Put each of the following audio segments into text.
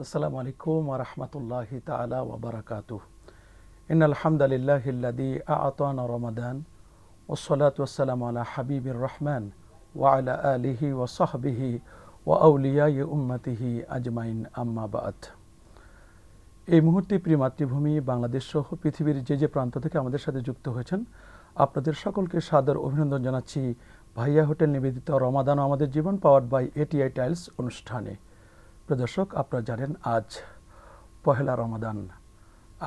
আসসালামু আলাইকুম ওয়া রাহমাতুল্লাহি তাআলা ওয়া বারাকাতুহু। ইন্নাল হামদালিল্লাহিল্লাযী আ'তানা রমাদান ওয়াসসালাতু ওয়াসসালামু আলা হাবিবির রহমান ওয়া আলা আলিহি ওয়া সাহবিহি ওয়া আউলিয়াই উম্মতিহি আজমাইন, আম্মা বা'দ। এই মুহূর্তে প্রিয় মাতৃভূমি বাংলাদেশ সহ পৃথিবীর যে প্রান্ত থেকে আমাদের সাথে যুক্ত হয়েছেন, আপনাদের সকলকে সাদর অভিনন্দন জানাচ্ছি ভাইয়া হোটেল নিবেদিত রমাদান ও আমাদের জীবন, পাওয়ার্ড বাই এটিআই টাইলস অনুষ্ঠানে। প্রিয় দর্শক, আপনারা জানেন আজ পহেলা রমাদান।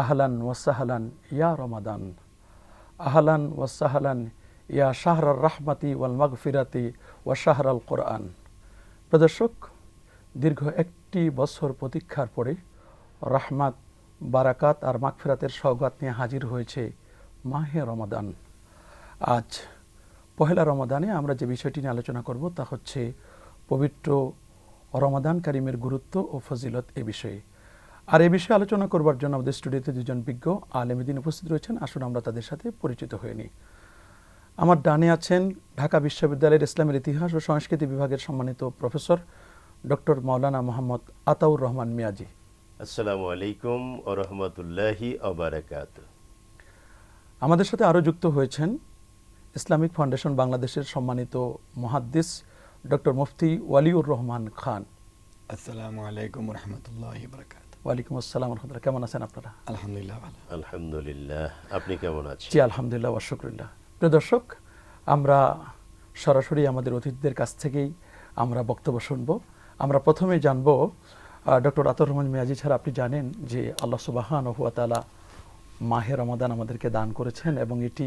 আহলান ওয়াসাহলান ইয়া রমাদান, আহলান ওয়াসাহলান ইয়া শাহরার রাহমাতি ওয়াল মাগফিরাতি ওয়া শাহরাল কোরআন। প্রিয় দর্শক, দীর্ঘ একটি বছর প্রতীক্ষার পরে রাহমাত, বারাকাত আর মাগফিরাতের সওগাত নিয়ে হাজির হয়েছে মাহে রমাদান। আজ পহেলা রমাদানে আমরা যে বিষয়টি নিয়ে আলোচনা করব তা হচ্ছে পবিত্র রমাদান কারিমের গুরুত্ব ও ফজিলত এ বিষয়ে। আর এ বিষয়ে আলোচনা করবার জন্য আমাদের স্টুডিওতে দুজন বিজ্ঞ আলেম দ্বীন উপস্থিত রয়েছেন। আসুন আমরা তাদের সাথে পরিচিত হয়ে নিই। আমার ডানে আছেন ঢাকা বিশ্ববিদ্যালয়ের ইসলামের ইতিহাস ও সংস্কৃতি বিভাগের সম্মানিত প্রফেসর ডক্টর মাওলানা মোহাম্মদ আতাউর রহমান মিয়াজি। আসসালামু আলাইকুম ওয়া রাহমাতুল্লাহি ওয়া বারাকাতুহু। আমাদের সাথে আরও যুক্ত হয়েছেন ইসলামিক ফাউন্ডেশন বাংলাদেশের সম্মানিত মুহাদ্দিস ডক্টর মুফতি ওয়ালিউর রহমান খান। আসসালামু আলাইকুম ওয়া রাহমাতুল্লাহি ওয়া বারাকাতুহু। ওয়ালাইকুম আসসালাম ওয়া রাহমাতুল্লাহ। কেমন আছেন আপনারা? আলহামদুলিল্লাহ ভালো। আলহামদুলিল্লাহ, আপনি কেমন আছেন? জি আলহামদুলিল্লাহ ওয়া শুকরিল্লাহ। প্রিয় দর্শক, আমরা সরাসরি আমাদের অতিথিদের কাছ থেকেই আমরা বক্তব্য শুনব। আমরা প্রথমে জানব ডক্টর আতাউর রহমান মিয়াজি ছাড়া আপনি জানেন যে আল্লাহ সুবহানাহু ওয়া তাআলা মাহে রমাদান আমাদেরকে দান করেছেন এবং এটি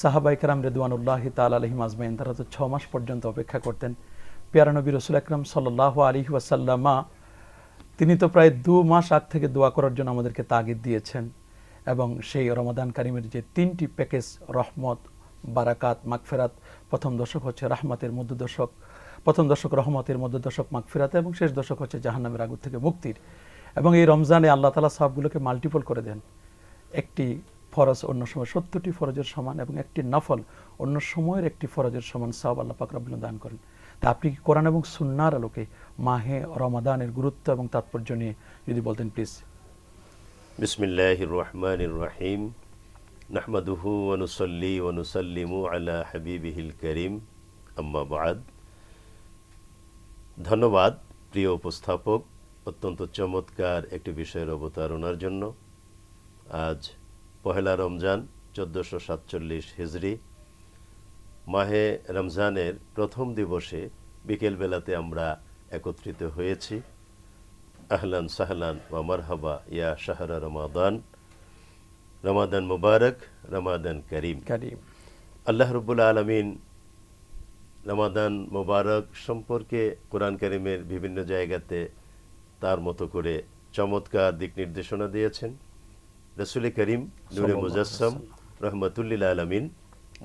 সাহাবায়ে কেরাম রিদওয়ানুল্লাহি তাআলা আলাইহিম আজমাইন তারা তো 6 মাস পর্যন্ত অপেক্ষা করতেন। প্যারা নবী রাসূল আকরাম সাল্লাল্লাহু আলাইহি ওয়াসাল্লামা তিনি তো প্রায় 2 মাস আগ থেকে দোয়া করার জন্য আমাদেরকে তাগিদ দিয়েছেন এবং সেই রমাদান কারিমের যে 3টি প্যাকেজ রহমত, বারাকাত, মাগফিরাত, প্রথম দশক হচ্ছে রাহমাতের, মধ্য দশক প্রথম দশক রহমতের, মধ্য দশক মাগফিরাত এবং শেষ দশক হচ্ছে জাহান্নামের আগুন থেকে মুক্তির। এবং এই রমজানে আল্লাহ তাআলা সওয়াবগুলোকে মাল্টিপল করে দেন। একটি ফরজ অন্য সময় 70টি ফরজের সমান এবং একটি নফল অন্য সময়ের একটি ফরজের সমান সওয়াব আল্লাহ পাক রব্বুল দান করেন। তা আপনি কি কোরআন এবং সুন্নাহর আলোকে মাহে রমাদানের গুরুত্ব এবং তাৎপর্য নিয়ে যদি বলতেন প্লিজ। বিসমিল্লাহির রহমানির রহিম। নাহমাদুহু ওয়া নুসাল্লি ওয়া নুসাল্লিমু আলা হাবিবিহিল কারীম, আম্মা বা'দ। ধন্যবাদ প্রিয় উপস্থাপক, অত্যন্ত চমৎকার একটি বিষয়ের অবতারণার জন্য। আজ পহেলা রমজান 1447 হিজরি, মাহে রমজানের প্রথম দিবসে বিকেলবেলাতে আমরা একত্রিত হয়েছি। আহলান সাহলান ওয়া মারহাবা ইয়া শাহরা রমাদান, রমাদান মুবারক, রমাদান করিম। আল্লাহ রাব্বুল আলামিন রমাদান মুবারক সম্পর্কে কোরআন কারীমের বিভিন্ন জায়গাতে তার মতো করে চমৎকার দিক নির্দেশনা দিয়েছেন। রাসূল করিম নূরে মুজাসসাম রহমাতুল লিল আলামিন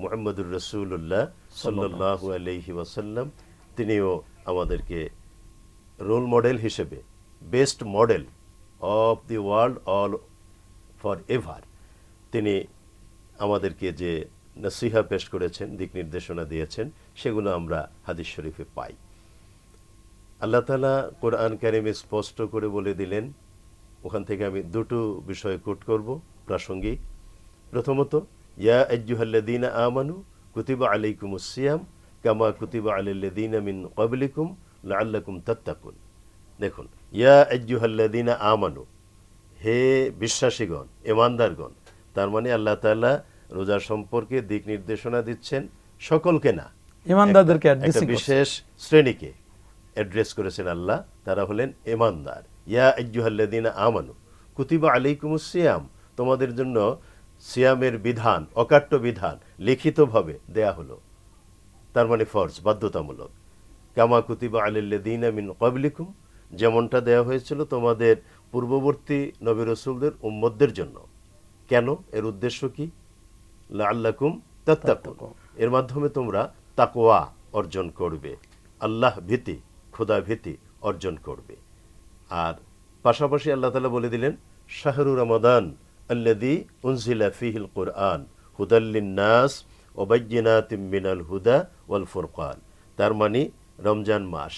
মুহাম্মদুর রাসূলুল্লাহ সাল্লাল্লাহু আলাইহি ওয়াসাল্লাম তিনিও আমাদেরকে রোল মডেল হিসেবে, best model of the world all for ever, তিনি আমাদেরকে যে নসিহা পেশ করেছেন, দিক নির্দেশনা দিয়েছেন, সেগুলো আমরা হাদিস শরীফে পাই। আল্লাহ তাআলা কোরআন কারীমে স্পষ্ট করে বলে দিলেন, ওখান থেকে আমি দুটো বিষয় কোট করব প্রাসঙ্গিক। প্রথমত, ইয়া আইয়ুহাল্লাযীনা আমানু কুতিবা আলাইকুমুস সিয়াম কামা কুতিবা আলাল্লাযীনা মিন ক্বাবলিকুম লাআল্লাকুম তাত্তাকুন। দেখুন, ইয়া আইয়ুহাল্লাযীনা আমানু, হে বিশ্বাসীগণ, ঈমানদারগণ। তার মানে আল্লাহ তাআলা রোজা সম্পর্কে দিক নির্দেশনা দিচ্ছেন সকলকে না, ঈমানদারদেরকে একটা বিশেষ শ্রেণীকে অ্যাড্রেস করেছেন আল্লাহ, তারা হলেন ঈমানদার। ইয়া আইয়ুহাল্লাযীনা আমানু কুতিবা আলাইকুমুস সিয়াম, তোমাদের জন্য সিয়ামের বিধান, অকাট্য বিধান লিখিতভাবে দেয়া হলো, তার মানে ফরজ, বাধ্যতামূলক। কামা কুতিবা আলাল্লাযীনা মিন ক্বাবলিকুম, যেমনটা দেয়া হয়েছিল তোমাদের পূর্ববর্তী নবী রাসূলদের উম্মতদের জন্য। কেন? এর উদ্দেশ্য কি? লাআল্লাকুম তাত্তাকুন, এর মাধ্যমে তোমরা তাকওয়া অর্জন করবে, আল্লাহ ভীতি, খোদা ভীতি অর্জন করবে। আর পাশাপাশি আল্লাহ তাআলা বলে দিলেন, শাহরু রমাদান আল্লাযী উনজিলা ফীহিল কুরআন হুদাল লিন-নাস ওয়া বায়্যিনাতিম মিনাল হুদা ওয়াল ফুরকান। তার মানে রমজান মাস,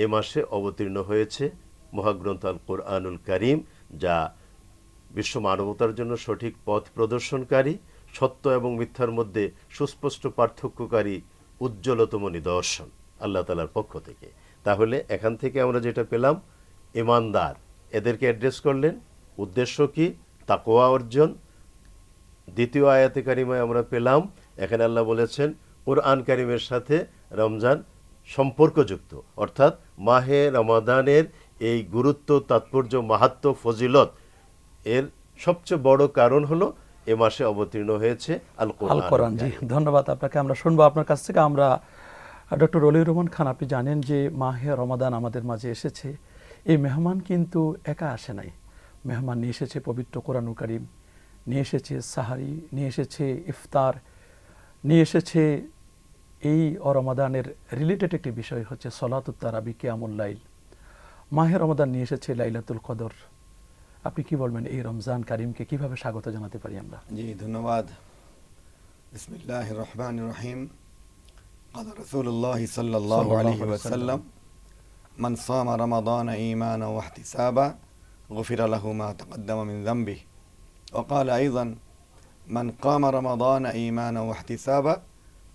এ মাসে অবতীর্ণ হয়েছে মহাগ্রন্থ আল কোরআনুল কারীম, যা বিশ্ব মানবতার জন্য সঠিক পথ প্রদর্শনকারী, সত্য এবং মিথ্যার মধ্যে সুস্পষ্ট পার্থক্যকারী উজ্জ্বলতম নিদর্শন আল্লাহ তাআলার পক্ষ থেকে। তাহলে এখান থেকে আমরা যেটা পেলাম, ঈমানদার এদেরকে অ্যাড্রেস করলেন, উদ্দেশ্য কি? তাকওয়া অর্জন। দ্বিতীয় আয়াতে কারিমায় আমরা পেলাম এখানে আল্লাহ বলেছেন কোরআন কারিমের সাথে রমজান সম্পর্কযুক্ত, অর্থাৎ মাহে রমাদানের এই গুরুত্ব, তাৎপর্য, মাহাত্ম্য, ফজিলত এর সবচেয়ে বড় কারণ হলো এ মাসে অবতীর্ণ হয়েছে আল কোরআন। জি, ধন্যবাদ আপনাকে। আমরা শুনবো আপনার কাছ থেকে। আমরা ডক্টর অলিউর রহমান খান, আপনি জানেন যে মাহে রমাদান আমাদের মাঝে এসেছে। এই মেহমান কিন্তু একা আসে নাই, মেহমান নিয়ে এসেছে পবিত্র কোরআনুল কারীম, নিয়ে এসেছে সাহারি, নিয়ে এসেছে ইফতার, নিয়ে এসেছে এই রমাদানের রিলেটেড একটি বিষয় হচ্ছে সলাতুত তারাবি, কিয়ামুল লাইল। মাহে রমাদান নিয়ে এসেছে লাইলাতুল কদর। আপনি কি বলবেন, এই রমজান কারিমকে কিভাবে স্বাগত জানাতে পারি আমরা? জি, ধন্যবাদ। বিসমিল্লাহির রহমানির রহিম। قال رسول الله صلى الله عليه وسلم من صام رمضان إيمانا واحتسابا غفر له ما تقدم من ذنبه وقال أيضا من قام رمضان إيمانا واحتسابا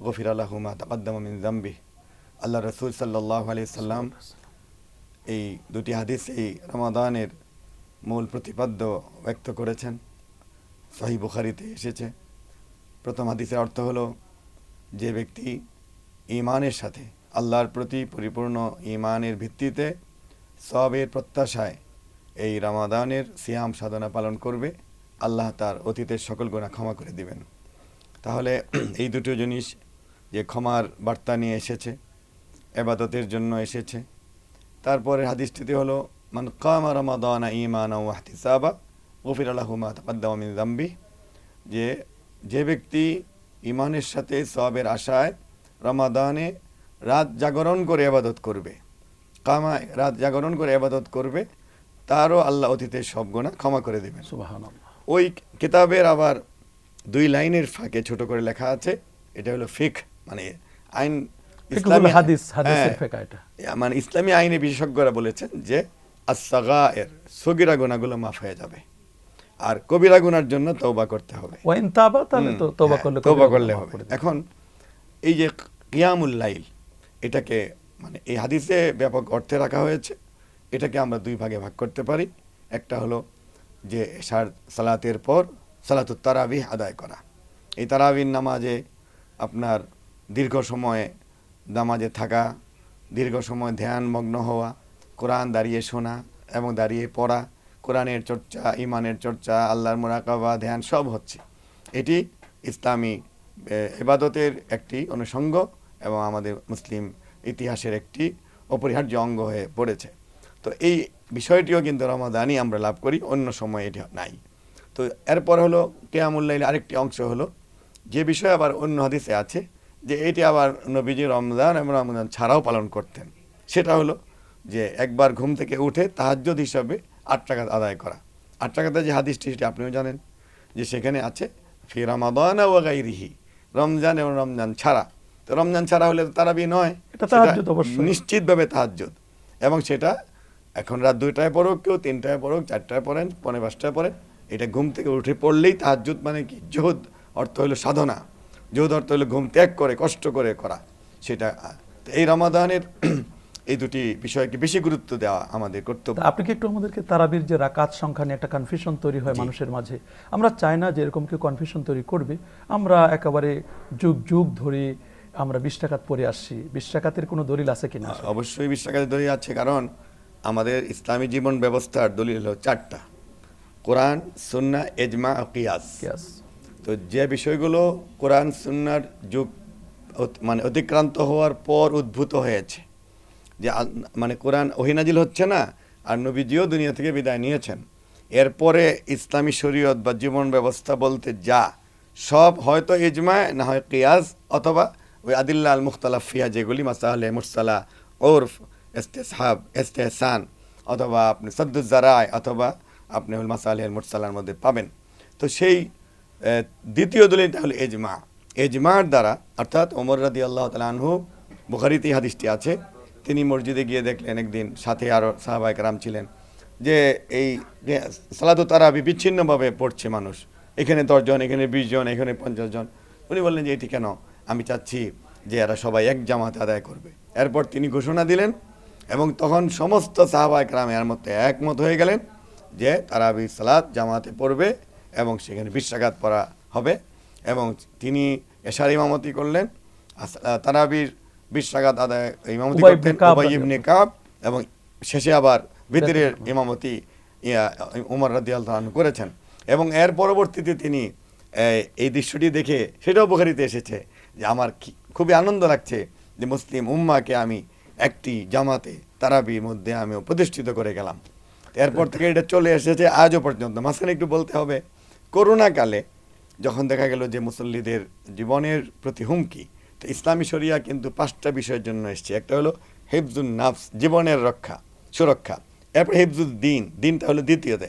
غفر له ما تقدم من ذنبه। আল্লাহ রাসূল সাল্লাল্লাহু আলাইহি ওয়াসাল্লাম এই দুটি হাদিস এই রমাদানের মূল প্রতিপাদ্য ব্যক্ত করেছেন। সহিহ বুখারীতে এসেছে। প্রথম হাদিসের অর্থ হলো, যে ব্যক্তি ঈমানের সাথে আল্লাহর প্রতি পরিপূর্ণ ঈমানের ভিত্তিতে সওয়াবের প্রত্যাশায় এই রমাদানের সিয়াম সাধনা পালন করবে, আল্লাহ তার অতীতের সকল গুনাহ ক্ষমা করে দিবেন। তাহলে এই দুটো জিনিস যে ক্ষমার বার্তা নিয়ে এসেছে, ইবাদতের জন্য এসেছে। তারপরে হাদিসটিতে হলো মান কামা রমাদানা ঈমানান ওয়া ইহতিসাবা গুফিরা লাহু মা তাকদ্দামা মিন যামবি, যে ব্যক্তি ঈমানের সাথে সওয়াবের আশায় রমাদানে রাত জাগরণ করে ইবাদত করবে, রাত জাগরণ করে ইবাদত করবে, তারও আল্লাহ অতীতের সব গুনাহ ক্ষমা করে দেবেন। সুবহানাল্লাহ। ওই কিতাবের আবার 2 লাইনের ফাঁকে ছোট করে লেখা আছে, এটা হলো ফিকহ, মানে আইন, ইসলামী হাদিস, হাদিসের ফিকহ। এটা মানে ইসলামী আইনে বিশেষজ্ঞরা বলেছেন যে আস-সাগায়ের, সগীরা গুনাহগুলো মাফ হয়ে যাবে, আর কবিরা গুনার জন্য তওবা করতে হবে। ওয়াইন তাবা, তাহলে তো তওবা করলে হবে। এখন এই যে কিয়ামুল লাইল, এটাকে মানে এই হাদিসে ব্যাপক অর্থে রাখা হয়েছে। এটাকে আমরা 2 ভাগে ভাগ করতে পারি। একটা হলো যে এশার সালাতের পর সালাতুত তারাবিহ আদায় করা। এই তারাবির নামাজে আপনার দীর্ঘ সময় নামাজে থাকা, দীর্ঘ সময় ধ্যানমগ্ন হওয়া, কোরআন দাঁড়িয়ে শোনা এবং দাঁড়িয়ে পড়া, কোরআনের চর্চা, ঈমানের চর্চা, আল্লাহর মুরাকাবা, ধ্যান সব হচ্ছে। এটি ইসলামী ইবাদতের একটি অনুষঙ্গ এবং আমাদের মুসলিম ইতিহাসের একটি অপরিহার্য অঙ্গ হয়ে পড়েছে। তো এই বিষয়টিও কিন্তু রমাদানই আমরা লাভ করি, অন্য সময় এটি নাই। তো এরপর হলো কিয়ামুল লাইল, আরেকটি অংশ হলো যে বিষয় আবার অন্য হাদিসে আছে যে এটি আবার নবীজি রমজান এবং রমজান ছাড়াও পালন করতেন। সেটা হলো যে একবার ঘুম থেকে উঠে তাহাজ্জুদ হিসাবে 8 রাকাত আদায় করা। 8 রাকাতের যে হাদিসটি, সেটি আপনিও জানেন যে সেখানে আছে ফি রমাদান ওয়া গায়রিহি, রমজান এবং রমজান ছাড়া। তো রমজান ছাড়া হলে তো তারাবি নয়, এটা তাহাজ্জুদ অবশ্যই, নিশ্চিতভাবে তাহাজ্জুদ। এবং সেটা এখন রাত 2টায় পড়ুক, কেউ 3টায় পড়ুক, 4টায় পড়েন, 4:45টায় পড়েন, এটা ঘুম থেকে উঠে পড়লেই তাহাজ্জুদ। মানে কি? জোহদ অর্থ হলো সাধনা, জোহদ অর্থ হলো ঘুম ত্যাগ করে কষ্ট করে করা। সেটা এই রমাদানের এই দুটি বিষয়কে বেশি গুরুত্ব দেওয়া আমাদের কর্তব্য। আপনি কি একটু আমাদেরকে তারাবির যে রাকাত সংখ্যা নিয়ে একটা কনফিউশন তৈরি হয় মানুষের মাঝে, আমরা চাই না যে এরকম কেউ কনফিউশন তৈরি করবে। আমরা একেবারে যুগ যুগ ধরে আমরা 20 রাকাত পড়ে আসছি। 20 রাকাতের কোনো দলিল আছে কিনা? অবশ্যই 20 রাকাতের দলিল আছে, কারণ আমাদের ইসলামী জীবন ব্যবস্থার দলিল হলো 4টা: কোরআন, সুন্নাহ, ইজমা ও কিয়াস। তো যে বিষয়গুলো কোরআন সুন্নাহর যুগ মানে অতিক্রান্ত হওয়ার পর উদ্ভূত হয়েছে, যে মানে কোরআন ওহী নাজিল হচ্ছে না, আর নবীজিও দুনিয়া থেকে বিদায় নিয়েছেন, এরপরে ইসলামী শরীয়ত বা জীবন ব্যবস্থা বলতে যা সব হয়তো ইজমা, না হয় কিয়াস, অথবা ওই আদিল্লা আল মুখতালাফ ফিহা, যেগুলি মাসালে মুরসালা, ওরফ, ইস্তেসহাব, ইস্তেহসান, অথবা আপনি সাদ্দুজ জারায়, অথবা আপনি মাসালে মুরসালার মধ্যে পাবেন। তো সেই দ্বিতীয় দলিলটা হলো ইজমা। ইজমার দ্বারা, অর্থাৎ ওমর রাদিয়াল্লাহু তাআলা আনহু, বুখারীতে হাদিসটি আছে তিনি মসজিদে গিয়ে দেখলেন একদিন, সাথে আরও সাহাবায়ে কেরাম ছিলেন, যে এই যে সালাতু তারাবি বিচ্ছিন্নভাবে পড়ছে মানুষ, এখানে 10 জন, এখানে 20 জন, এখানে 50 জন। উনি বললেন যে এটি কেন, আমি চাচ্ছি যে এরা সবাই এক জামাতে আদায় করবে। এরপর তিনি ঘোষণা দিলেন এবং তখন সমস্ত সাহাবায়ে কেরাম এর মধ্যে একমত হয়ে গেলেন যে তারাবি সালাত জামাতে পড়বে এবং সেখানে 20 রাকাত পড়া হবে। এবং তিনি এশার ইমামতি করলেন, তারাবির 20 রাকাত আদায় ইমামতি করতেন উবাই ইবনে কাব, এবং শেষে আবার ভিতরের ইমামতি উমর রাদিয়াল্লাহু আনহু করেছেন। এবং এর পরবর্তীতে তিনি এই দৃশ্যটি দেখে, সেটাও বুখারীতে এসেছে, যে আমার খুবই আনন্দ লাগছে যে মুসলিম উম্মাকে আমি একটি জামাতে তারাবির মধ্যে আমি প্রতিষ্ঠিত করে গেলাম। এরপর থেকে এটা চলে এসেছে আজও পর্যন্ত। মাঝখানে একটু বলতে হবে, করোনাকালে যখন দেখা গেল যে মুসল্লিদের জীবনের প্রতি হুমকি, তো ইসলামী শরিয়া কিন্তু 5টা বিষয়ের জন্য এসছে। একটা হলো হিফজুন নাফস, জীবনের রক্ষা, সুরক্ষা। এরপরে হিফজুল দিন, দিনটা হলো দ্বিতীয়তে।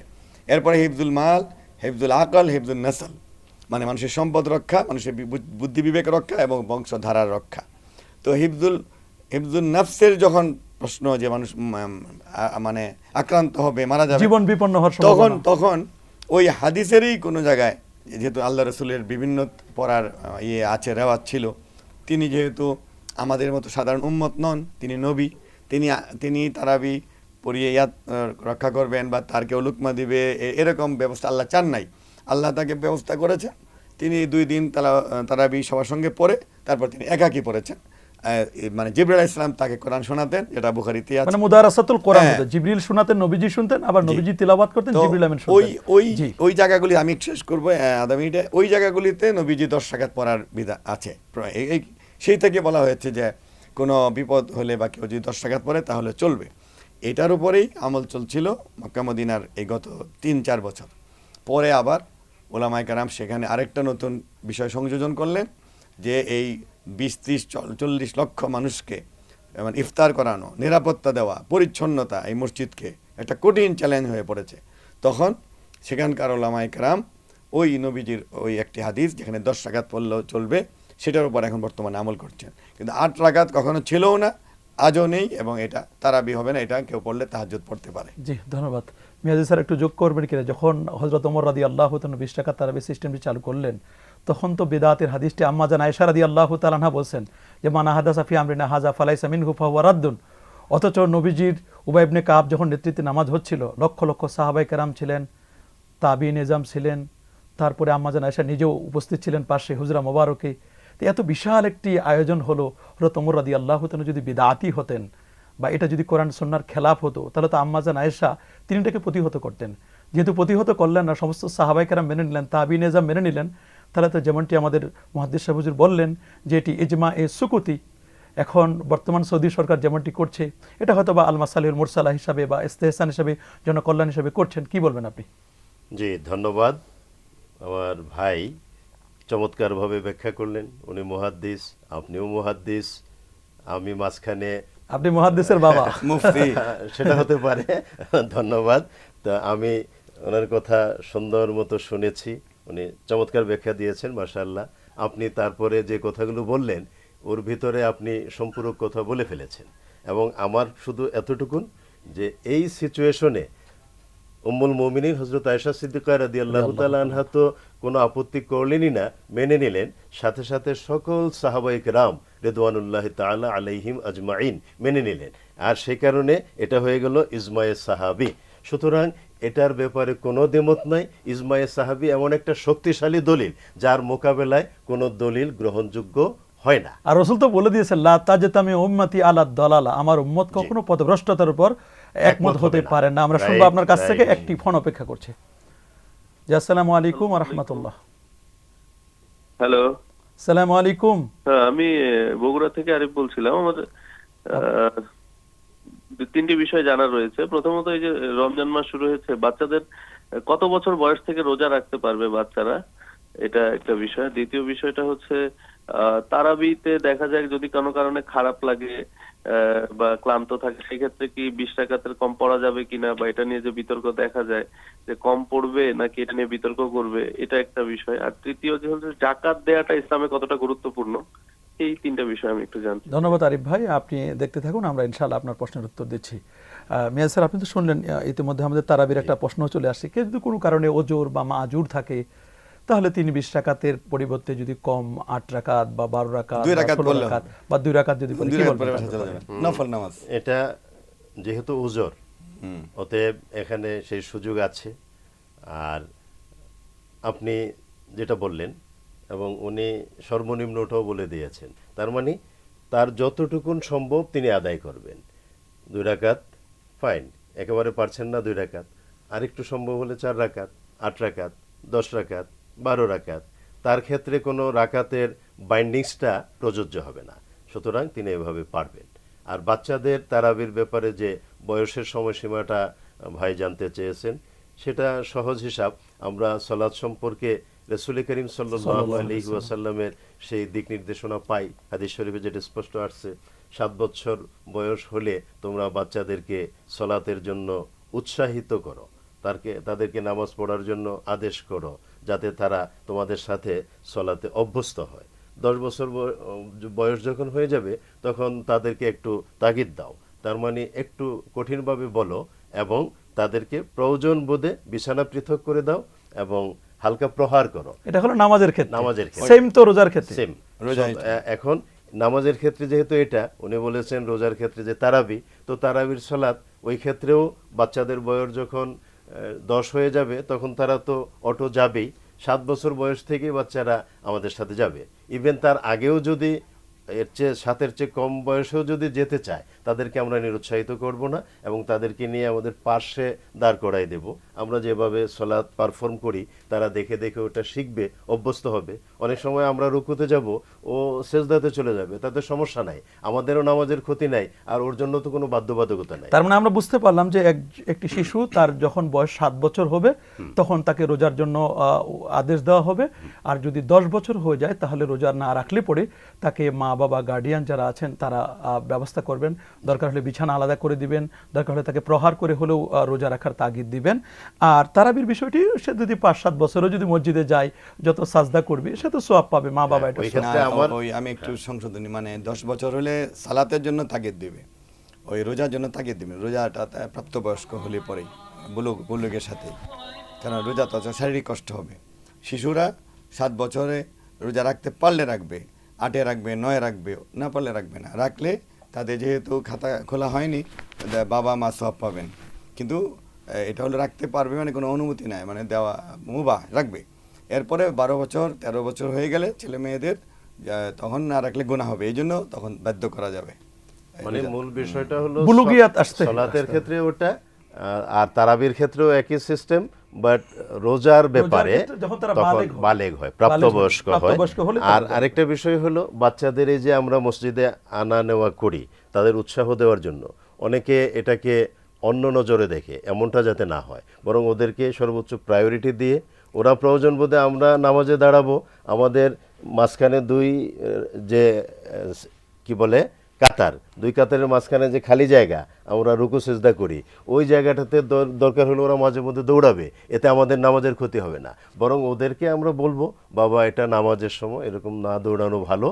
এরপরে হিফজুল মাল, হিফজুল আকল, হিফজুল নাসল, মানে মানুষের সম্পদ রক্ষা, মানুষের বুদ্ধি বিবেক রক্ষা এবং বংশধারার রক্ষা। তো হিফজুল নাফসের যখন প্রশ্ন যে মানুষ মানে আক্রান্ত হবে, মারা যাবে, জীবন বিপন্ন হওয়ার তখন ওই হাদিসেরই কোনো জায়গায়, যেহেতু আল্লাহ রসুলের বিভিন্ন পড়ার আছে, রেওয়াজ ছিল, তিনি যেহেতু আমাদের মতো সাধারণ উম্মত নন, তিনি নবী, তিনি তারাবি পড়িয়ে ইয়াদ রক্ষা করবেন বা তার কেউ লুকমা দিবে, এরকম ব্যবস্থা আল্লাহ চান নাই। আল্লাহ তাকে ব্যবস্থা করেছেন, তিনি 2 দিন তারাবি সবার সঙ্গে পড়ে তারপর তিনি একাকী পড়েছেন। মানে জিবরিল আলাইহিস সালাম তাকে কোরআন শোনাতেন, যেটা বুখারীতে আছে, মানে মুদারাসাতুল কোরআন, জিবরিল শোনাতেন, নবীজি শুনতেন, আবার নবীজি তিলাওয়াত করতেন, জিবরিল আমিন শুনতেন। ওই জায়গাগুলি আমি শেষ করব আধা মিনিটে। ওই জায়গাগুলিতে নবীজি 10 রাকাত পড়ার বিধান আছে। সেই থেকে বলা হয়েছে যে কোনো বিপদ হলে বা কেউ যদি 10 রাকাত পড়ে তাহলে চলবে। এটার উপরেই আমল চলছিল মক্কা মদিনার এই গত 3-4 বছর। পরে আবার ওলামায়ে কেরাম সেখানে আরেকটা নতুন বিষয় সংযোজন করলেন, যে এই 20-30-40 লক্ষ মানুষকে মানে ইফতার করানো, নিরাপত্তা দেওয়া, পরিচ্ছন্নতা, এই মসজিদকে একটা কঠিন চ্যালেঞ্জ হয়ে পড়েছে। তখন সেখানকার ওলামায়ে কেরাম ওই নবীজির ওই একটি হাদিস, যেখানে 10 রাকাত পড়লেও চলবে, সেটার উপর এখন বর্তমানে আমল করছেন। কিন্তু 8 রাকাত কখনো ছিলও না, আজও নেই, এবং এটা তারাবি হবে না, এটা কেউ পড়লে তাহাজ্জুদ পড়তে পারে। জি, ধন্যবাদ। মিয়াজি স্যার একটু যোগ করবেন কিনা, যখন হযরত ওমর রাদিয়াল্লাহু তাআলা 20 রাকাত তারাবি সিস্টেমটি চালু করলেন, তখন তো বিদআতের হাদিসটি আম্মা জান আয়েশা রাদিয়াল্লাহু তাআলা আনহা বলছেন যে মান হাদাসা ফি আমরিনা হাযা ফালাইসা মিনহু ফাহুয়া রাদ্দুন। অথচ নবীজির উবাই ইবনে কাব যখন নেতৃত্বে নামাজ হচ্ছিল, লক্ষ লক্ষ সাহাবায়ে কেরাম ছিলেন, তাবিঈন নিজাম ছিলেন, তারপরে আম্মা জান আয়েশা নিজেও উপস্থিত ছিলেন পাশে হুজরা মোবারকে। তো এত বিশাল একটি আয়োজন হলো, হযরত ওমর রাদিয়াল্লাহু তাআলা যদি বিদআতি হতেন বা এটা যদি কোরআন সুন্নাহর খেলাফ হতো, তাহলে তো আম্মা জান আয়েশা তিনি এটাকে প্রতিহত করতেন। যেহেতু প্রতিহত করলেন না, সমস্ত সাহাবায়ে কেরাম মেনে নিলেন, তাবিঈন নিজাম মেনে নিলেন, তাহলে তো যেমনটি আমাদের মুহাদ্দিস সাহেব হুজুর বললেন যে এটি ইজমা এ সুকুতি। এখন বর্তমান সৌদি সরকার যেমনটি করছে, এটা হয়তো বা আল মাসালিহুল মুরসালা হিসাবে বা ইস্তেহসান হিসাবে, জনকল্যাণ হিসাবে করছেন। কি বলবেন আপনি? জি, ধন্যবাদ। আমার ভাই চমৎকারভাবে ব্যাখ্যা করলেন। উনি মুহাদ্দিস, আপনিও মুহাদ্দিস, আমি মাঝখানে, আপনি মুহাদ্দিসের বাবা, মুফতি সেটা হতে পারে। ধন্যবাদ। তা আমি ওনার কথা সুন্দর মতো শুনেছি, উনি চমৎকার ব্যাখ্যা দিয়েছেন, মাশাআল্লাহ। আপনি তারপরে যে কথাগুলো বললেন, ওর ভিতরে আপনি সম্পূরক কথা বলে ফেলেছেন। এবং আমার শুধু এতটুকুন যে এই সিচুয়েশনে উম্মুল মুমিনিন হযরত আয়েশা সিদ্দিকা রাদিয়াল্লাহু তাআলা আনহা তো কোনো আপত্তি করলেনই না, মেনে নিলেন। সাথে সাথে সকল সাহাবায়ে কেরাম রিদওয়ানুল্লাহি তাআলা আলাইহিম আজমাইন মেনে নিলেন। আর সেই কারণে এটা হয়ে গেল ইজমায়ে সাহাবী। সুতরাং এটার ব্যাপারে কোনো দ্বিমত নাই। ইজমায়ে সাহাবী এমন একটা শক্তিশালী দলিল, যার মোকাবেলায় কোনো দলিল গ্রহণযোগ্য হয় না। আর রাসূল তো বলে দিয়েছেন, লা তাজতামি উম্মতি আলা দালালা, আমার উম্মত কখনো পথভ্রষ্টতার উপর একমত হতে পারে না। আমরা শুনবো আপনার কাছ থেকে, একটি ফোন অপেক্ষা করছে। জি, আসসালামু আলাইকুম ওয়া রাহমাতুল্লাহ। হ্যালো, আসসালামু আলাইকুম। হ্যাঁ, আমি বগুড়া থেকে আরিফ বলছিলাম। আমাদের 3টি বিষয় জানার রয়েছে। প্রথমত, এই যে রমজান মাস শুরু হয়েছে, বাচ্চাদের কত বছর বয়স থেকে রোজা রাখতে পারবে বাচ্চারা, এটা একটা বিষয়। দ্বিতীয় বিষয়টা হচ্ছে তারাবিতে দেখা যায় যদি কোনো কারণে খারাপ লাগে বা ক্লান্ত থাকে, সেক্ষেত্রে কি 20 রাকাতের কম পড়া যাবে কিনা, বা এটা নিয়ে যে বিতর্ক দেখা যায় যে কম পড়বে নাকি এটা নিয়ে বিতর্ক করবে, এটা একটা বিষয়। আর তৃতীয় যে হচ্ছে জাকাত দেওয়াটা ইসলামে কতটা গুরুত্বপূর্ণ, এই তিনটা বিষয় আমি একটু জানতে চাই। ধন্যবাদ আরিফ ভাই, আপনি দেখতে থাকুন, আমরা ইনশাআল্লাহ আপনার প্রশ্নের উত্তর দিচ্ছি। মিয়াজ স্যার, আপনি তো শুনলেন ইতিমধ্যে আমাদের তারাবির একটা প্রশ্ন চলে আসছে। কেউ যদি কোনো কারণে ওজোর বা মাজুর থাকে, তাহলে তিনি 20 রাকাতের পরিবর্তে যদি কম 8 রাকাত বা 12 রাকাত 2 বা রাকাত 16 পড়লে রাকাত বা 2 রাকাত যদি পড়ে, 2 কি রাকাত বলবেন পরে তার বাসা চলে ব্যাপারে? যাবে, নফল নামাজ। এটা যেহেতু উজর, অতএব এখানে সেই সুযোগ আছে। আর আপনি যেটা বললেন এবং উনি সর্বনিম্নটাও বলে দিয়েছেন, তার মানে তার যতটুকুন সম্ভব তিনি আদায় করবেন। 2 রাকাত ফাইন, একেবারে পারছেন না 2 রাকাত, আরেকটু সম্ভব হলে 4 রাকাত, 8 রাকাত, 10 রাকাত, 12 রাকাত, তার ক্ষেত্রে কোনো রাকাতের বাইন্ডিংসটা প্রযোজ্য হবে না, সুতরাং তিনি এভাবে পারবেন। আর বাচ্চাদের তারাবির ব্যাপারে যে বয়সের সময়সীমাটা ভাই জানতে চেয়েছেন, সেটা সহজ হিসাব। আমরা সালাত সম্পর্কে রাসূল করিম সাল্লাল্লাহু আলাইহি ওয়াসাল্লামের সেই দিক নির্দেশনা পাই। হাদিস শরীফে যেটা স্পষ্ট আসছে, 7 বছর বয়স হলে তোমরা বাচ্চাদেরকে সালাতের জন্য উৎসাহিত করো, তাদেরকে নামাজ পড়ার জন্য আদেশ করো, যাতে তারা তোমাদের সাথে সালাতে অভ্যস্ত হয়। 10 বছর বয়স যখন হয়ে যাবে তখন তাদেরকে একটু তাগিদ দাও, তার মানে একটু কঠিনভাবে বলো এবং তাদেরকে প্রয়োজন বোধে বিছানা পৃথক করে দাও এবং হালকা প্রহার করো। এটা হলো নামাজের ক্ষেত্রে, নামাজের ক্ষেত্রে সেম তো রোজার ক্ষেত্রে সেম। রোজায় এখন নামাজের ক্ষেত্রে যেহেতু এটা উনি বলেছেন, রোজার ক্ষেত্রে যে তারাবি, তো তারাবির সালাত ওই ক্ষেত্রেও বাচ্চাদের বয়স যখন 10 হয়ে যাবে তখন তারা তো অটো যাবেই। 7 বছর বয়স থেকেই বাচ্চারা আমাদের সাথে যাবে। ইভেন তার আগেও যদি এর চেয়ে 7-এর চেয়ে কম বয়সেও যদি যেতে চায়, তাদেরকে আমরা নিরুৎসাহিত করব না এবং তাদেরকে নিয়ে আমাদের পাশে দাঁড় করাই দেব। আমরা যেভাবে সালাত পারফর্ম করি তারা দেখে দেখে ওটা শিখবে, অভ্যস্ত হবে। অনেক সময় আমরা রুকুতে যাব, ও সেজদাতে চলে যাবে, তাতে সমস্যা নাই, আমাদেরও নামাজের ক্ষতি নাই, আর ওর জন্য তো কোনো বাধ্যবাধকতা নাই। তার মানে আমরা বুঝতে পারলাম যে একটি শিশু তার যখন বয়স 7 বছর হবে তখন তাকে রোজার জন্য আদেশ দেওয়া হবে। আর যদি 10 বছর হয়ে যায় তাহলে রোজা না রাখলে পরে তাকে মা বাবা গার্ডিয়ান যারা আছেন তারা ব্যবস্থা করবেন, দরকার হলে বিছানা আলাদা করে দিবেন, দরকার হলে তাকে প্রহার করে হলেও রোজা রাখার তাগিদ দিবেন। আর তারাবির বিষয়টি, সে যদি 5-7 বছরও যদি মসজিদে যায়, যত সাজদা করবে সে তো সওয়াব পাবে, মা বাবা এটা ওই সওয়াব ক্ষেত্রে না, ওই আমি একটু সংশোধনী, মানে 10 বছর হলে সালাতের জন্য তাগিদ দিবে, ওই রোজার জন্য তাগিদ দিবে। রোজাটা প্রাপ্তবয়স্ক হলে পরেই বুলুগের সাথে, কারণ রোজা তো শারীরিক কষ্ট হবে। শিশুরা 7 বছরে রোজা রাখতে পারলে রাখবে, 8-এ রাখবে, 9-এ রাখবে, না পারলে রাখবে না। রাখলে তাদের যেহেতু খাতা খোলা হয়নি, বাবা মা সওয়াব পাবেন। কিন্তু এটা হলো রাখতে পারবে মানে কোনো অনুমতি নাই, মানে দেওয়া মুবাহ, রাখবে। এরপরে 12 বছর 13 বছর হয়ে গেলে ছেলে মেয়েদের তখন না রাখলে গুনাহ হবে, এই জন্য তখন বাধ্য করা যাবে। মানে মূল বিষয়টা হলো বুলুগিয়াত আসতে সালাতের ক্ষেত্রে ওটা, আর তারাবির ক্ষেত্রেও একই সিস্টেম, বাট রোজার ব্যাপারে ক্ষেত্রে যখন তারা তখন বালেগ বালেগ হয়, প্রাপ্তবয়স্ক হয়। প্রাপ্তবয়স্ক হলে আর আরেকটা বিষয় হলো বাচ্চাদের এই যে আমরা মসজিদে আনা নেওয়া করি তাদের উৎসাহ দেওয়ার জন্য, অনেকে এটাকে অন্য নজরে দেখে, এমনটা যাতে না হয়, বরং ওদেরকে সর্বোচ্চ প্রায়োরিটি দিয়ে ওরা প্রয়োজন বোধে আমরা নামাজে দাঁড়াবো, আমাদের মাঝখানে যে কি বলে কাতার, 2 কাতারের মাঝখানে যে খালি জায়গা আমরা রুকু সেজদা করি, ওই জায়গাটাতে দরকার হলে ওরা মাঝে মধ্যে দৌড়াবে, এতে আমাদের নামাজের ক্ষতি হবে না। বরং ওদেরকে আমরা বলবো, বাবা এটা নামাজের সময় এরকম না দৌড়ানো ভালো,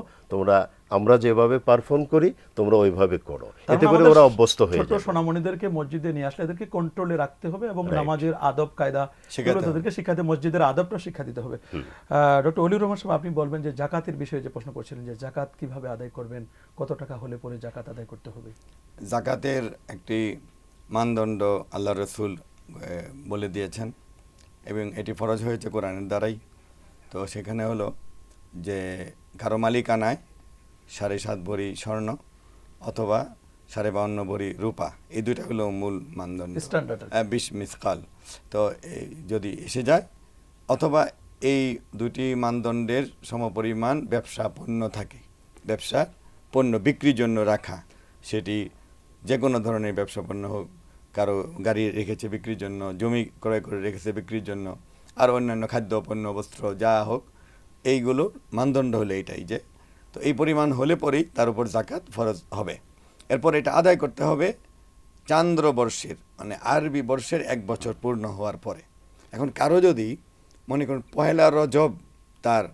আমরা যেভাবে পারফর্ম করি তোমরা ওইভাবে করো, এতে করে ওরা অভ্যস্ত হয়ে ছোট যাবে। সোনামণিদেরকে মসজিদে নিয়ে আসলে এদেরকে কন্ট্রোলে রাখতে হবে এবং নামাজের আদব কায়দা শেখাতে তাদেরকে শিখাতে, মসজিদের আদবটা শিক্ষা দিতে হবে। ডক্টর অলিউর রহমান সাহেব, আপনি বলবেন যে জাকাতের বিষয়ে যে প্রশ্ন করছিলেন, যে জাকাত কিভাবে আদায় করবেন, কত টাকা হলে পরে জাকাত আদায় করতে হবে? জাকাতের একটি মানদণ্ড আল্লাহ রসুল বলে দিয়েছেন এবং এটি ফরজ হয়েছে কোরআনের দ্বারাই। তো সেখানে হলো যে কারো মালিকানায় 7.5 ভরি স্বর্ণ অথবা 52.5 ভরি রূপা, এই দুইটা হলো মূল মানদণ্ড, স্ট্যান্ডার্ড 20 মিসকাল। তো যদি এসে যায় অথবা এই দুটি মানদণ্ডের সমপরিমাণ ব্যবসা পণ্য থাকে, ব্যবসা পণ্য বিক্রির জন্য রাখা, সেটি যে কোনো ধরনের ব্যবসা পণ্য হোক, কারো গাড়ি রেখেছে বিক্রির জন্য, জমি ক্রয় করে রেখেছে বিক্রির জন্য, আর অন্যান্য খাদ্য পণ্য বস্ত্র যা হোক, এইগুলো মানদণ্ড হলে এটাই যে, তো এই পরিমাণ হলে পরেই তার উপর জাকাত ফরজ হবে। এরপর এটা আদায় করতে হবে চান্দ্র বর্ষের, মানে আরবি বর্ষের 1 বছর পূর্ণ হওয়ার পরে। এখন কারো যদি মনে করুন 1 রজব তার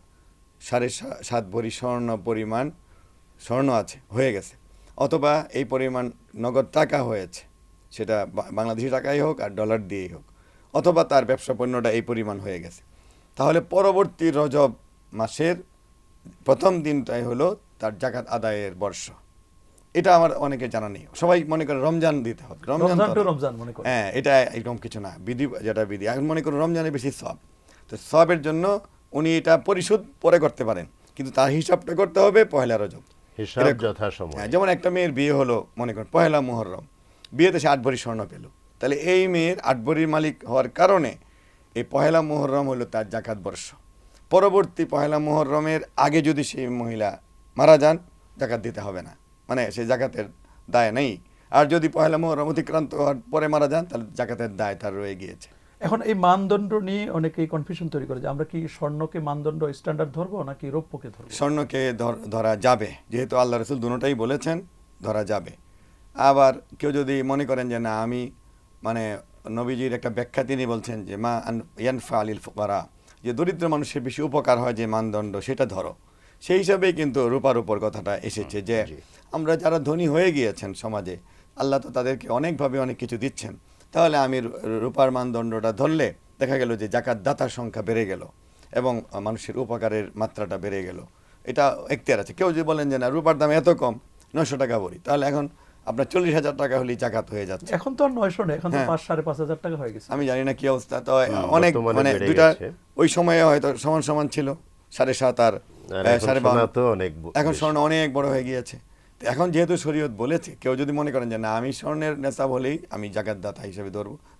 7.5 ভরি স্বর্ণ পরিমাণ স্বর্ণ আছে হয়ে গেছে, অথবা এই পরিমাণ নগদ টাকা হয়েছে, সেটা বাংলাদেশি টাকাই হোক আর ডলার দিয়েই হোক, অথবা তার ব্যবসা পণ্যটা এই পরিমাণ হয়ে গেছে, তাহলে পরবর্তী রজব মাসের প্রথম দিনটাই হলো তার জাকাত আদায়ের বর্ষ। এটা আমার অনেকে জানা নেই, সবাই মনে করে রমজান দিতে হবে, রমজান মনে করে। হ্যাঁ, এটা এরকম কিছু না, বিধি যেটা বিধি। এখন মনে করুন রমজানে বেশি সব, তো সবের জন্য উনি এটা পরিশোধ পরে করতে পারেন, কিন্তু তার হিসাবটা করতে হবে পহেলা রজব। হিসাব যথাসময়ে। হ্যাঁ, যেমন একটা মেয়ের বিয়ে হলো মনে করেন পহেলা মুহররম, বিয়েতে সে 8 ভরি স্বর্ণ পেল, তাহলে এই মেয়ের 8 ভরির মালিক হওয়ার কারণে এই পহেলা মুহররম হলো তার জাকাত বর্ষ। পরবর্তী পহেলা মুহররমের আগে যদি সেই মহিলা মারা যান, জাকাত দিতে হবে না, মানে সে জাকাতের দায় নেই। আর যদি পহেলা মুহররম অতিক্রান্ত হওয়ার পরে মারা যান, তাহলে জাকাতের দায় তার রয়ে গিয়েছে। এখন এই মানদণ্ড নিয়ে অনেকেই কনফিউশন তৈরি করে যে আমরা কি স্বর্ণকে মানদণ্ড স্ট্যান্ডার্ড ধরবো নাকি রৌপ্যকে ধরবো? স্বর্ণকে ধরা যাবে, যেহেতু আল্লাহ রসুল দুটোটাই বলেছেন ধরা যাবে। আবার কেউ যদি মনে করেন যে না, আমি মানে নবীজির একটা ব্যাখ্যা তিনি বলছেন যে মা ইয়ানফা আলিল ফুকারা, যে দরিদ্র মানুষের বেশি উপকার হয় যে মানদণ্ড, সেটা ধরো। সেই হিসাবেই কিন্তু রূপার উপর কথাটা এসেছে, যে আমরা যারা ধনী হয়ে গিয়েছেন সমাজে, আল্লাহ তো তাদেরকে অনেকভাবে অনেক কিছু দিচ্ছেন, তাহলে আমি রূপার মানদণ্ডটা ধরলে দেখা গেল যে জাকাত দাতার সংখ্যা বেড়ে গেল এবং মানুষের উপকারের মাত্রাটা বেড়ে গেল। এটা এখতিয়ার আছে। কেউ যদি বলেন যে না, রূপার দাম এত কম, 900 টাকা ভরি, তাহলে এখন আপনার 40,000 টাকা হলেই জাকাত হয়ে যাচ্ছে। এখন তো আর 900 না, এখন তো 5,000-5,500 টাকা হয়ে গেছে। আমি জানি না কি অবস্থা, তো অনেক মানে দুইটা ওই সময়ে হয়তো সমান সমান ছিল, 7.5 আর 5.5। এখন স্বর্ণ অনেক বড় হয়ে গিয়েছে। এখন যেহেতু শরীয়ত বলেছে, কেউ যদি মনে করেন যে না, আমি স্বর্ণের নেশাব হলেই আমি জাকাত দাতা হিসেবে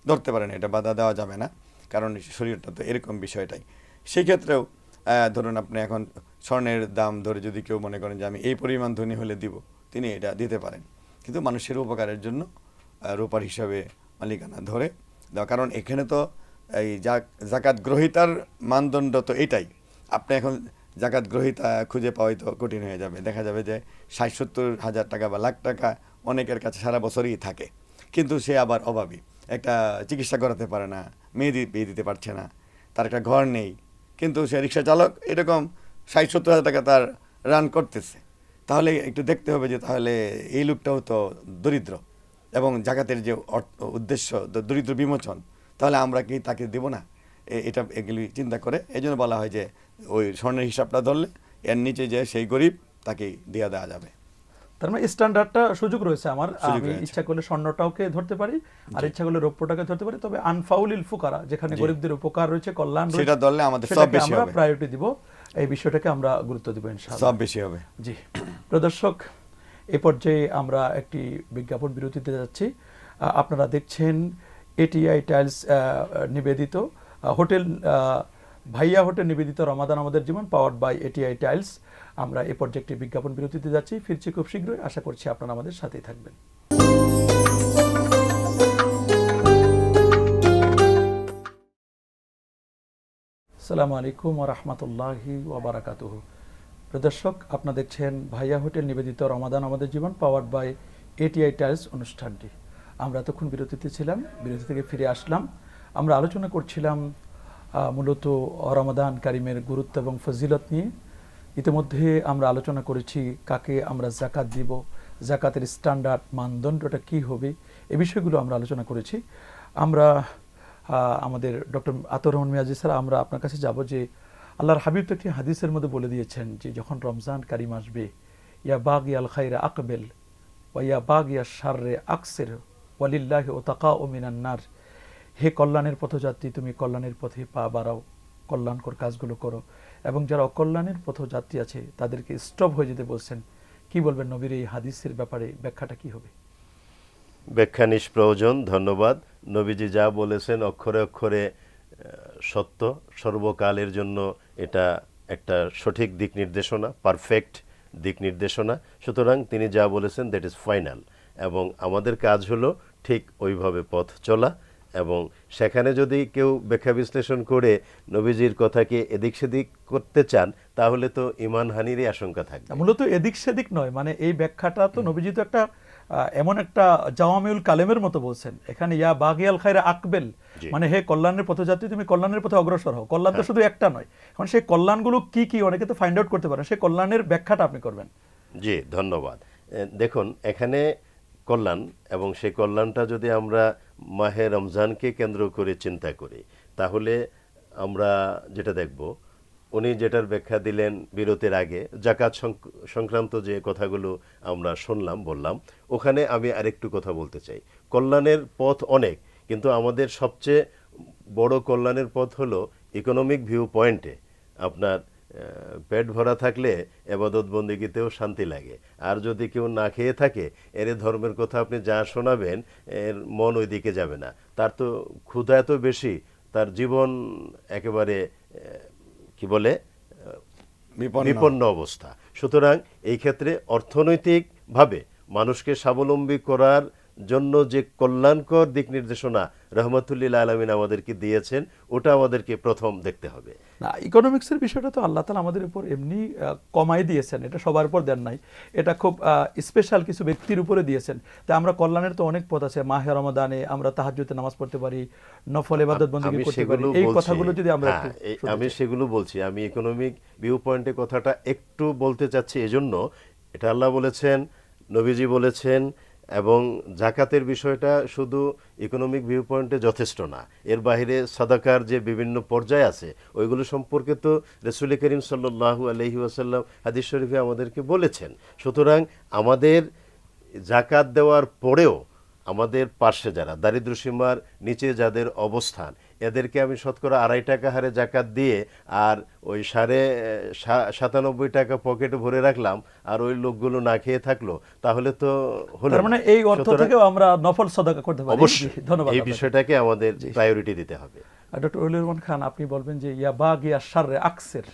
ধরতে পারেন, এটা বাধা দেওয়া যাবে না, কারণ শরীয়তটা তো এরকম বিষয়টাই। সেই ক্ষেত্রেও ধরুন আপনি এখন স্বর্ণের দাম ধরে যদি কেউ মনে করেন যে আমি এই পরিমাণ ধনী হলে দিব, তিনি এটা দিতে পারেন, কিন্তু মানুষের উপকারের জন্য রূপার হিসাবে মালিকানা ধরে দেওয়া। কারণ এখানে তো এই জাকাত গ্রহীতার মানদণ্ড তো এটাই। আপনি এখন জাকাত গ্রহীতা খুঁজে পাওয়াই তো কঠিন হয়ে যাবে। দেখা যাবে যে 60-70 হাজার টাকা বা লাখ টাকা অনেকের কাছে সারা বছরই থাকে, কিন্তু সে আবার অভাবী, একটা চিকিৎসা করাতে পারে না, মেয়ে বিয়ে দিতে পারছে না, তার একটা ঘর নেই, কিন্তু সে রিক্সা চালক, এরকম 60-70 হাজার টাকা তার রান করতেছে। তাহলে একটু দেখতে হবে যে তাহলে এই লোকটাও তো দরিদ্র, এবং জাকাতের যে উদ্দেশ্য দরিদ্র বিমোচন, তাহলে আমরা কি তাকে দেব না? এটা এগুলি চিন্তা করে এই জন্য বলা হয় যে ওই স্বর্ণের হিসাবটা ধরলে এর নিচে যে সেই গরিব তাকে দিয়ে দেওয়া যাবে। তার মানে স্ট্যান্ডার্ডটা সুযোগ রয়েছে আমার, আমি ইচ্ছা করলে স্বর্ণটাকে ধরতে পারি আর ইচ্ছা করলে রৌপ্যটাকে ধরতে পারি, তবে আনফাউলিল ফুকারা, যেখানে গরিবদের উপকার রয়েছে, কল্যাণ রয়েছে, সেটা ধরলে আমাদের সব বেশি হবে, আমরা প্রায়োরিটি দিব, এই বিষয়টাকে আমরা গুরুত্ব দিব ইনশাআল্লাহ, সব বেশি হবে। জি প্রিয় দর্শক, এই পর্যায়ে আমরা একটি বিজ্ঞাপন বিরতিতে যাচ্ছি। আপনারা দেখছেন এটিআই টাইলস নিবেদিত হোটেল, ভাইয়া হোটেল নিবেদিত রমাদান আমাদের জীবন, পাওয়ার্ড বাই এটিআই টাইলস। আমরা এই পর্যায়ে বিজ্ঞাপন বিরতিতে যাচ্ছি, ফিরছি খুব শীঘ্রই, আশা করছি আপনারা আমাদের সাথেই থাকবেন। আসসালামু আলাইকুম ওয়া রাহমাতুল্লাহি ওয়া বারাকাতুহু। প্রিয় দর্শক, আপনারা দেখছেন ভাইয়া হোটেল নিবেদিত রমাদান আমাদের জীবন, পাওয়ার্ড বাই এটিআই টাইলস অনুষ্ঠানটি। আমরা এতক্ষণ বিরতিতে ছিলাম, বিরতি থেকে ফিরে আসলাম। আমরা আলোচনা করছিলাম মূলত রমাদান কারিমের গুরুত্ব এবং ফজিলত নিয়ে। ইতিমধ্যে আমরা আলোচনা করেছি কাকে আমরা জাকাত দিব, জাকাতের স্ট্যান্ডার্ড মানদণ্ডটা কি হবে, এই বিষয়গুলো আমরা আলোচনা করেছি। আমরা আমাদের ডক্টর আতর রহমান মিয়াজি স্যার, আমরা আপনার কাছে যাব যে আল্লাহর হাবিব তো একটি হাদিসের মধ্যে বলে দিয়েছেন যে যখন রমজান কারিম আসবে, ইয়া বাগি আল খাইরে আকবেল ওয়া ইয়া বাগি আশ শাররে আকসির ওয়ালিল্লাহি ওতাকাউ মিনান নার। হে কল্যাণের পথযাত্রী, তুমি কল্যাণের পথে পা বাড়াও, কল্যাণকর কাজগুলো করো, এবং যারা অকল্যাণের পথযাত্রী আছে তাদেরকে স্টপ হয়ে যেতে বলছেন। কি বলবেন নবীর এই হাদিসের ব্যাপারে, ব্যাখ্যাটা কি হবে? ব্যাখ্যা নিষ্প্রয়োজন, ধন্যবাদ। নবীজি যা বলেছেন অক্ষরে অক্ষরে সত্য, সর্বকালের জন্য এটা একটা সঠিক দিক নির্দেশনা, পারফেক্ট দিক নির্দেশনা। সুতরাং তিনি যা বলেছেন দ্যাট ইজ ফাইনাল, এবং আমাদের কাজ হলো ঠিক ওইভাবে পথ চলা। এবং সেখানে যদি কেউ ব্যাখ্যা বিশ্লেষণ করে নবীজির কথাকে এদিক সেদিক করতে চান, তাহলে তো ঈমান হানিরই আশঙ্কা থাকবে। মূলত এদিক সেদিক নয়, মানে এই ব্যাখ্যাটা তো নবীজি তো একটা এমন একটা জাওয়ামিউল কালেমের মতো বলছেন এখানে, ইয়া বাগিয়াল খায়রা আকবেল, মানে হে কল্যাণের পথযাত্রী, তুমি কল্যাণের পথে অগ্রসর হও। কল্যাণ তো শুধু একটা নয়, এখন সেই কল্যাণগুলো কি কি অনেকে তো ফাইন্ড আউট করতে পারে, সেই কল্যাণের ব্যাখ্যাটা আপনি করবেন। জি, ধন্যবাদ। দেখুন, এখানে কল্যাণ, এবং সেই কল্যাণটা যদি আমরা মাহে রমজানকে কেন্দ্র করে চিন্তা করি, তাহলে আমরা যেটা দেখব, উনি যেটার ব্যাখ্যা দিলেন বিরতির আগে, জাকাত সংক্রান্ত যে কথাগুলো আমরা শুনলাম, বললাম, ওখানে আমি আরেকটু কথা বলতে চাই। কল্যাণের পথ অনেক, কিন্তু আমাদের সবচেয়ে বড় কল্যাণের পথ হলো ইকোনমিক ভিউ পয়েন্টে আপনার পেট ভরা থাকলে এবাদত বন্দেগীতেও শান্তি লাগে। আর যদি কেউ না খেয়ে থাকে, এর ধর্মের কথা আপনি যা শোনাবেন, এর মন ওই দিকে যাবে না। তার তো ক্ষুধা এত বেশি, তার জীবন একেবারে কি বলে বিপন্ন অবস্থা। সুতরাং এই ক্ষেত্রে অর্থনৈতিকভাবে মানুষকে স্বাবলম্বী করার জন্য যে কল্যাণকর দিক নির্দেশনা রহমতুল্লিল আলমিন আমাদেরকে দিয়েছেন, ওটা আমাদেরকে প্রথম দেখতে হবে। না, ইকোনমিক্সের বিষয়টা তো আল্লাহ তাআলা আমাদের উপর এমনি কমাই দিয়েছেন, এটা সবার উপর দেন নাই, এটা খুব স্পেশাল কিছু ব্যক্তির উপরে দিয়েছেন। তাই আমরা কল্যাণের তো অনেক পথ আছে। মাহে রমাদানে আমরা তাহাজ্জুদে নামাজ পড়তে পারি, নফল ইবাদত বন্দেগী করতে পারি। এই কথাগুলো যদি আমরা আমি সেগুলো বলছি, আমি ইকোনমিক ভিউ পয়েন্টে কথাটা একটু বলতে চাচ্ছি। এজন্য এটা আল্লাহ বলেছেন, নবীজি বলেছেন, এবং জাকাতের বিষয়টা শুধু ইকোনমিক ভিউ পয়েন্টে যথেষ্ট না, এর বাইরে সাদাকার যে বিভিন্ন পর্যায় আছে ওইগুলো সম্পর্কে তো রাসূল করিম সাল্লাল্লাহু আলাইহি ওয়াসাল্লাম হাদিস শরীফে আমাদেরকে বলেছেন। সুতরাং আমাদের জাকাত দেওয়ার পরেও আমাদের পার্শ্বে যারা দারিদ্র্যসীমার নিচে যাদের অবস্থান, এদেরকে আমি শতকরা 2.5 টাকা হারে জাকাত দিয়ে আর ওই 97.5 টাকা পকেটে ভরে রাখলাম, আর ওই লোকগুলো না খেয়ে থাকলো, তাহলে তো হলো না। মানে এই অর্থ থেকেও আমরা নফল সাদাকা করতে পারি। অবশ্যই ধন্যবাদ। এই বিষয়টাকে আমাদের প্রায়োরিটি দিতে হবে। ডক্টর ওলিউর রহমান খান, আপনি বলবেন যে ইয়া বাগ ইয়া শাররে আকসের,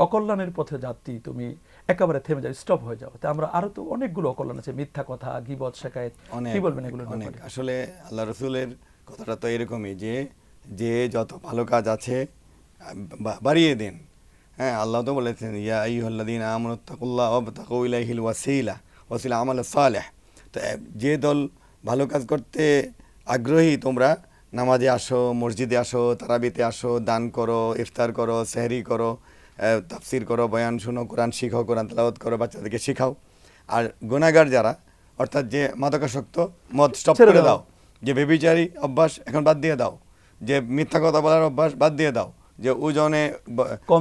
অকল্যাণের পথে যাত্রী তুমি একেবারে থেমে যাও, স্টপ হয়ে যাও। আমরা আরো তো অনেকগুলো অকল্যাণ আছে, মিথ্যা কথা, গীবত, শিকায়েত, কি বলবেন এগুলো? অনেক। আসলে আল্লাহ রাসূলের কথাটা তো এরকমই যে যে যত ভালো কাজ আছে বাড়িয়ে দেন। হ্যাঁ, আল্লাহ তো বলেছেন ইয়া আইয়ুহাল্লাযীনা আমানুত্তাকুল্লাহ ওয়াবতাগু ইলাইহিল ওয়াসিলা আমাল সালেহ। তো যে দল ভালো কাজ করতে আগ্রহী, তোমরা নামাজে আসো, মসজিদে আসো, তারাবিতে আসো, দান করো, ইফতার করো, সেহরি করো, তাফসির করো, বয়ান শুনো, কোরআন শিখো, কোরআন তেলাওয়াত করো, বাচ্চাদেরকে শিখাও। আর গুনাহগার যারা, অর্থাৎ যে মাদকাসক্ত, মদ স্টপ করে দাও, যে বেবিচারী অভ্যাস এখন বাদ দিয়ে দাও, যে মিথ্যা কথা বলার অভ্যাস বাদ দিয়ে দাও, যে ওজনে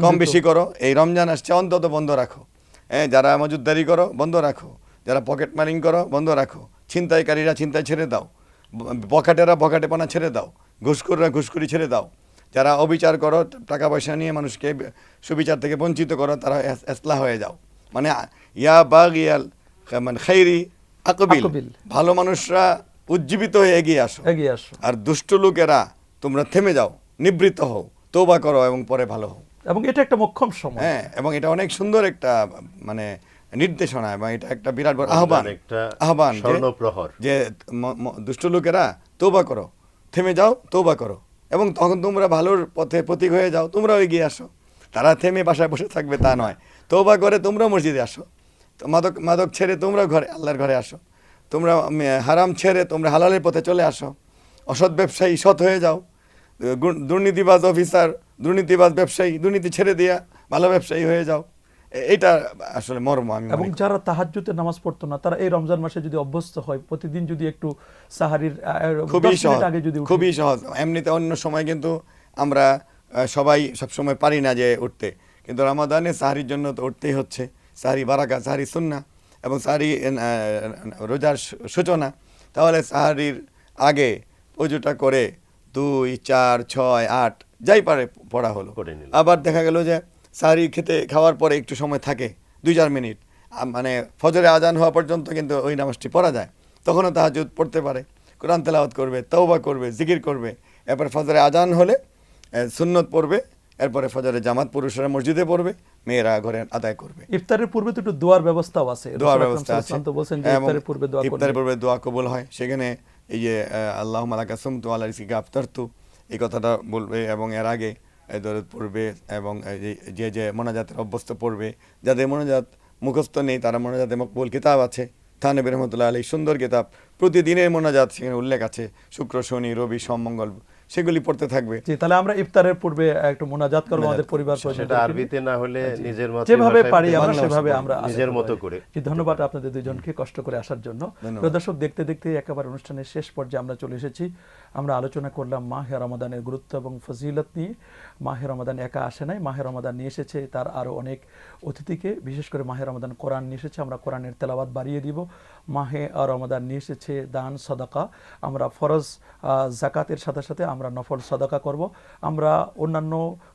কম বেশি করো, এই রমজান আসছে অন্তত বন্ধ রাখো। যারা মজুদদারি করো বন্ধ রাখো, যারা পকেট মারিং করো বন্ধ রাখো, ছিনতাইকারীরা ছিনতাই ছেড়ে দাও, বখাটেরা বখাটেপনা ছেড়ে দাও, ঘুষখোররা ঘুষখুরি ছেড়ে দাও, যারা অবিচার করো, টাকা পয়সা নিয়ে মানুষকে সুবিচার থেকে বঞ্চিত করো, তারা ইসলাহ হয়ে যাও। মানে ইয়া বাগিয়াল মানে খাইরি আকবিল, ভালো মানুষরা উজ্জীবিত হয়ে এগিয়ে আসো, আর দুষ্ট লোকেরা তোমরা থেমে যাও, নিবৃত্ত হও, তওবা করো এবং পরে ভালো হও। এবং এটা একটা মোক্ষম সময়। হ্যাঁ, এবং এটা অনেক সুন্দর একটা মানে নির্দেশনা, এবং এটা একটা বিরাট বড় আহ্বান যে দুষ্ট লোকেরা তওবা করো, থেমে যাও, তওবা করো, এবং তখন তোমরা ভালোর পথে প্রতীক হয়ে যাও, তোমরাও এগিয়ে আসো। তারা থেমে বাসায় বসে থাকবে তা নয়, তওবা করে তোমরা মসজিদে আসো, মাদক ছেড়ে তোমরা আল্লাহর ঘরে আসো, তোমরা হারাম ছেড়ে তোমরা হালালের পথে চলে আসো, অসৎ ব্যবসায়ী সৎ হয়ে যাও, দুর্নীতিবাজ অফিসার, দুর্নীতিবাজ ব্যবসায়ী দুর্নীতি ছেড়ে দিয়া ভালো ব্যবসায়ী হয়ে যাও। এটা আসলে মর্ম। আমি এবং যারা তাহাজ্জুদের নামাজ পড়তো না, তারা এই রমজান মাসে যদি অভ্যস্ত হয়, প্রতিদিন যদি একটু সাহারির খুবই সহজ। এমনিতে অন্য সময় কিন্তু আমরা সবাই সবসময় পারি না যে উঠতে, কিন্তু রমাদানে সাহারির জন্য তো উঠতেই হচ্ছে। সাহারি বারাকা, সাহারি সুন্নাহ, এবং সাহারি রোজার সূচনা। তাহলে সাহারির আগে ওজুটা করে 2, 4, 6, 8 যাই পারে পড়া হলো। আবার দেখা গেল যে সাহারি খাওয়ার পরে একটু সময় থাকে 2-4 মিনিট, মানে ফজরে আজান হওয়া পর্যন্ত কিন্তু ওই নামাজটি পড়া যায়। তখনও তাহাজ্জুদ পড়তে পারে, কোরআন তেলাওয়াত করবে, তওবা করবে, জিকির করবে। এরপর ফজরে আজান হলে সুন্নত পড়বে, এরপরে ফজরে জামাত পুরুষরা মসজিদে পড়বে, মেয়েরা ঘরে আদায় করবে। ইফতারের পূর্বে তো একটু দোয়ার ব্যবস্থাও আছে। ইফতারের পূর্বে দোয়া কবুল হয়। সেখানে এই যে আল্লাহুম্মা লাকা সুমতু ওয়া আলা রিজকিকা আফতারতু, এই কথাটা বলবে, এবং এর আগে দরুদ পড়বে, এবং যে যে মোনাজাতের অভ্যস্ত পড়বে। যাদের মোনাজাত মুখস্থ নেই, তারা মোনাজাতে মকবুল কিতাব আছে, থানবী রহমতুল্লাহ আলাইহি সুন্দর কিতাব, প্রতিদিনের মোনাজাত সেখানে উল্লেখ আছে। শুক্র, শনি, রবি, সোম, মঙ্গল সেগুলি পড়তে থাকবে। জি, তাহলে আমরা ইফতারের পূর্বে একটু মোনাজাত করব আমাদের পরিবার সেটা পরিজনদেরকে নিয়ে। আরবিতে না হলে নিজের মতো যেভাবে পারি আমরা সেভাবে আমরা নিজের মতো করে। জি, ধন্যবাদ আপনাদের দুজনকে কষ্ট করে আসার জন্য। প্রিয় দর্শক, দেখতে দেখতে একেবারে অনুষ্ঠানের শেষ পর্যায়ে আমরা চলে এসেছি। আমরা আলোচনা করলাম মাহে রমাদানের গুরুত্ব এবং ফজিলত নিয়ে। মাহে রমাদান একা আসে নাই, মাহে রমাদান নিয়ে এসেছে তার আরো অনেক অতিথিকে। বিশেষ করে মাহে রমাদান কোরআন নিয়ে এসেছে, আমরা কোরআনের তেলাওয়াত বাড়িয়ে দিব। মাহে রমাদান নিয়ে এসেছে দান সদাকা, আমরা ফরজ জাকাতের সাথে সাথে আমরা নফল সদাকা করব। আমরা অন্যান্য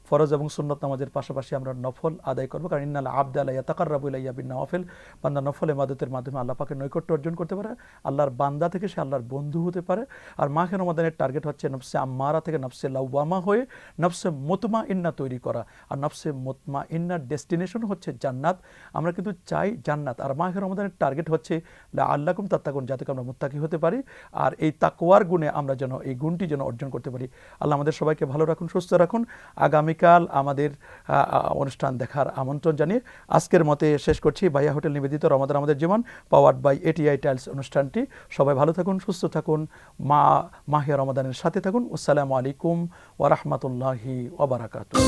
ফরজ এবং সুন্নত নামাজের পাশাপাশি আমরা নফল আদায় করব, কারণ ইন্নাল আবদা লা ইয়াতাকাররাবু ইলাইয়া বিন-নওয়াফিল, বান্দা নফল ইবাদতের মাধ্যমে আল্লাহ পাকের নৈকট্য অর্জন করতে পারে, আল্লাহর বান্দা থেকে সে আল্লাহর বন্ধু হতে পারে। আর মাহে রমাদানের টার্গেট হচ্ছে নফসে আম্মারা থেকে নফসে লাওয়ামা হয়ে নফসে মুতমাইন্না তৈরি করা। আর নফসে মুতমাইন্নার ডেস্টিনেশন হচ্ছে জান্নাত। আমরা কিন্তু চাই জান্নাত। আর মাহে রমাদানের টার্গেট হচ্ছে লাআল্লাকুম তাত্তাকুন, যাতে আমরা মুত্তাকি হতে পারি। আর এই তাকওয়ার গুণে আমরা যেন এই গুণটি যেন অর্জন করতে পারি। আল্লাহ আমাদের সবাইকে ভালো রাখুন, সুস্থ রাখুন। আগামীকাল আমাদের অনুষ্ঠান দেখার আমন্ত্রণ জানিয়ে আজকের মতে শেষ করছি। ভাইয়া হোটেল নিবেদিত রমাদান আমাদের জীবন, পাওয়ার্ড বাই এটিআই টাইলস অনুষ্ঠানটি। সবাই ভালো থাকুন, সুস্থ থাকুন, মাহে রমাদানের সাথে থাকুন। আসসালামু আলাইকুম ওয়া রাহমাতুল্লাহি ওয়া বারাকাতুহু।